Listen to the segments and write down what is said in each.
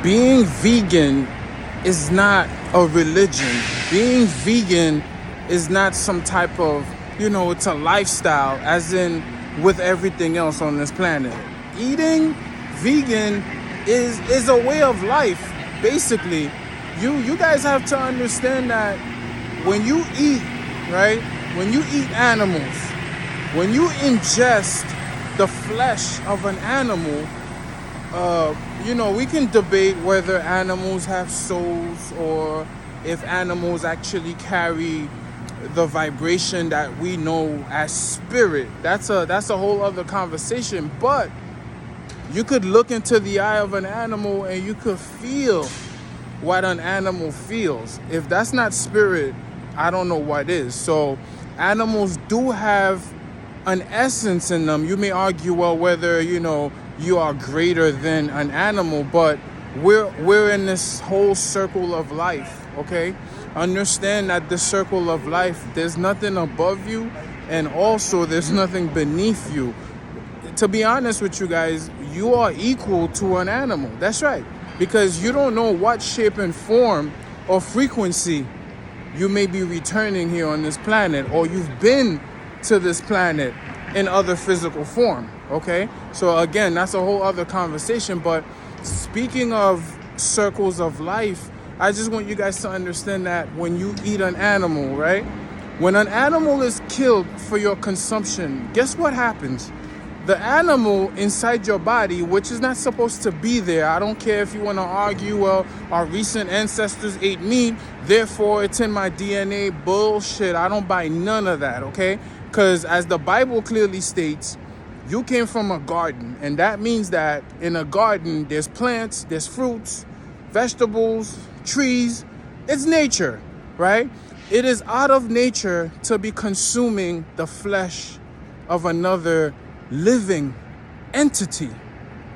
being vegan is not a religion. Being vegan is not some type of, it's a lifestyle, as in with everything else on this planet. Eating vegan is a way of life, basically. You guys have to understand that when you eat, right? When you eat animals, when you ingest the flesh of an animal, we can debate whether animals have souls or if animals actually carry the vibration that we know as spirit. That's a whole other conversation. But you could look into the eye of an animal and you could feel what an animal feels. If that's not spirit, I don't know what is. So animals do have an essence in them. You may argue, well, whether, you are greater than an animal, but we're in this whole circle of life, okay? Understand that the circle of life, there's nothing above you, and also there's nothing beneath you. To be honest with you guys, you are equal to an animal. That's right. Because you don't know what shape and form or frequency you may be returning here on this planet, or you've been to this planet in other physical form, okay? So again, that's a whole other conversation. But speaking of circles of life, I just want you guys to understand that when you eat an animal, right? When an animal is killed for your consumption, guess what happens? The animal inside your body, which is not supposed to be there. I don't care if you want to argue, well, our recent ancestors ate meat, therefore it's in my DNA. Bullshit. I don't buy none of that, okay? Because as the Bible clearly states, you came from a garden. And that means that in a garden, there's plants, there's fruits, vegetables, trees. It's nature, right? It is out of nature to be consuming the flesh of another living entity.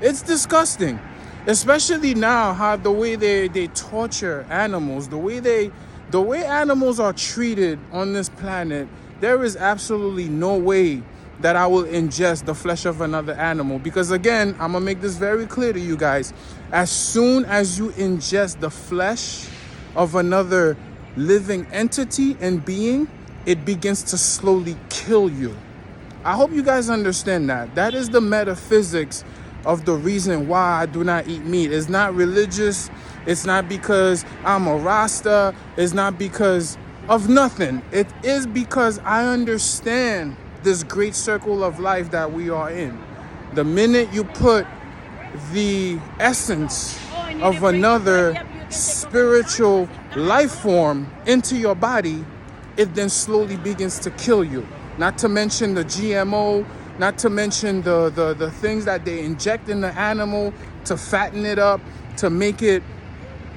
It's disgusting, especially now how the way they torture animals, the way animals are treated on this planet. There is absolutely no way that I will ingest the flesh of another animal, because again, I'm gonna make this very clear to you guys. As soon as you ingest the flesh of another living entity and being, it begins to slowly kill you. I hope you guys understand that. That is the metaphysics of the reason why I do not eat meat. It's not religious. It's not because I'm a Rasta. It's not because of nothing. It is because I understand this great circle of life that we are in. The minute you put the essence of another spiritual life form into your body, it then slowly begins to kill you. Not to mention the GMO, not to mention the things that they inject in the animal to fatten it up, to make it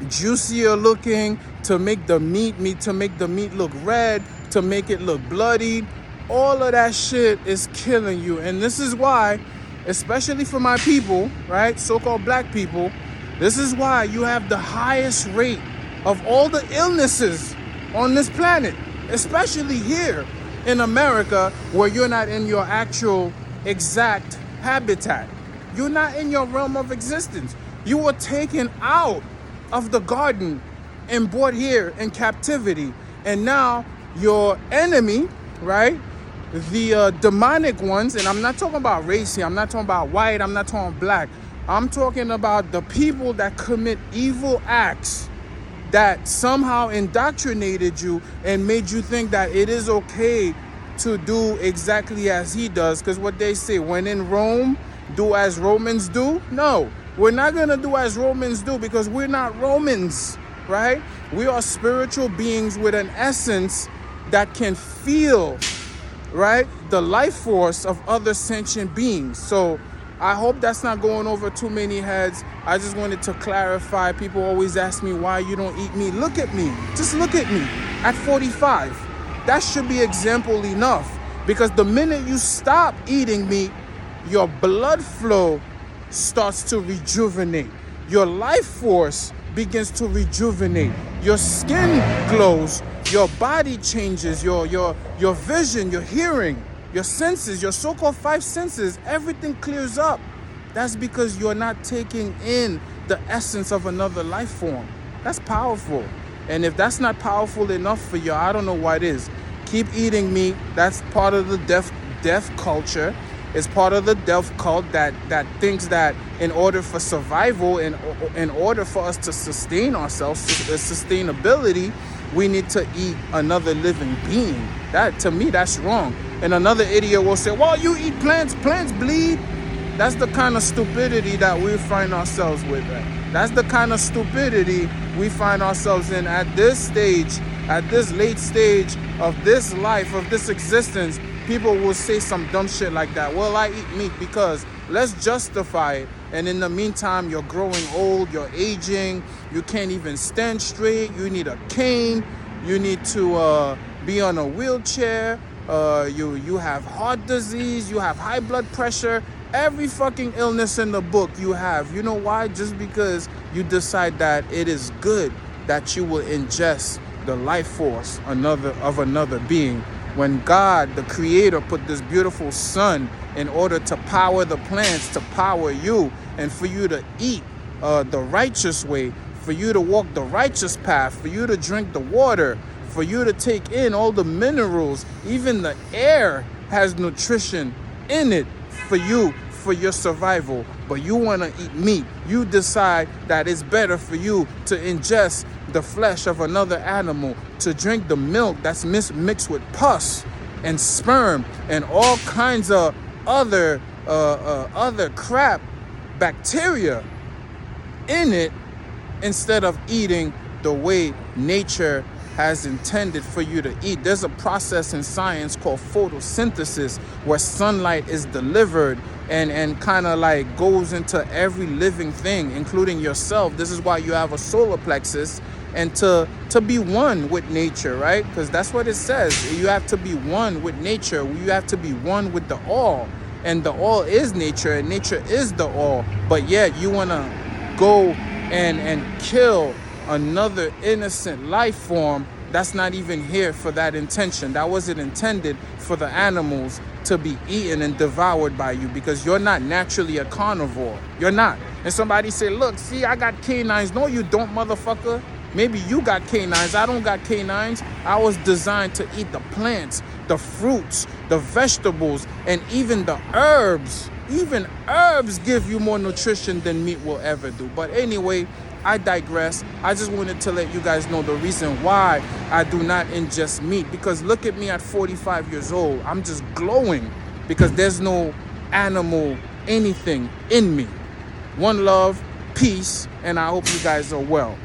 juicier looking, to make the meat look red, to make it look bloody. All of that shit is killing you. And this is why, especially for my people, right, so-called black people, this is why you have the highest rate of all the illnesses on this planet, especially here in America, where you're not in your actual exact habitat. You're not in your realm of existence. You were taken out of the garden and brought here in captivity. And now your enemy, right, the demonic ones, and I'm not talking about race here, I'm not talking about white, I'm not talking black, I'm talking about the people that commit evil acts that somehow indoctrinated you and made you think that it is okay to do exactly as he does. Because what they say, when in Rome, do as Romans do. No, we're not going to do as Romans do, because we're not Romans, right? We are spiritual beings with an essence that can feel, right, the life force of other sentient beings. So I hope that's not going over too many heads. I just wanted to clarify. People always ask me why you don't eat meat. Look at me. Just look at me at 45. That should be example enough, because the minute you stop eating meat, your blood flow starts to rejuvenate. Your life force begins to rejuvenate. Your skin glows. Your body changes. Your vision, your hearing, your senses, your so-called five senses, everything clears up. That's because you're not taking in the essence of another life form. That's powerful. And if that's not powerful enough for you, I don't know what is. Keep eating meat. That's part of the death culture. It's part of the death cult that thinks that in order for survival, in order for us to sustain ourselves, sustainability, we need to eat another living being. That, to me, that's wrong. And another idiot will say, well, you eat plants bleed. That's the kind of stupidity that we find ourselves with. Right? That's the kind of stupidity we find ourselves in at this stage, at this late stage of this life, of this existence. People will say some dumb shit like that. Well, I eat meat because, let's justify it. And in the meantime, you're growing old, you're aging, you can't even stand straight, you need a cane, you need to be on a wheelchair, you have heart disease, you have high blood pressure, every fucking illness in the book you have. You know why? Just because you decide that it is good that you will ingest the life force of another being. When God, the creator, put this beautiful sun in order to power the plants, to power you, and for you to eat the righteous way, for you to walk the righteous path, for you to drink the water, for you to take in all the minerals, even the air has nutrition in it for you, for your survival. But you want to eat meat. You decide that it's better for you to ingest the flesh of another animal, to drink the milk that's mixed with pus and sperm and all kinds of other crap, bacteria in it, instead of eating the way nature has intended for you to eat. There's a process in science called photosynthesis, where sunlight is delivered and kind of like goes into every living thing, including yourself. This is why you have a solar plexus, and to be one with nature, right? Because that's what it says. You have to be one with nature. You have to be one with the all. And the all is nature, and nature is the all. But yet you want to go and kill another innocent life form that's not even here for that intention. That wasn't intended for the animals to be eaten and devoured by you, because you're not naturally a carnivore. You're not. And somebody say, look, see, I got canines. No, you don't, motherfucker. Maybe you got canines. I don't got canines. I was designed to eat the plants, the fruits, the vegetables, and even the herbs. Even herbs give you more nutrition than meat will ever do. But anyway, I digress. I just wanted to let you guys know the reason why I do not ingest meat. Because look at me at 45 years old. I'm just glowing because there's no animal anything in me. One love, peace, and I hope you guys are well.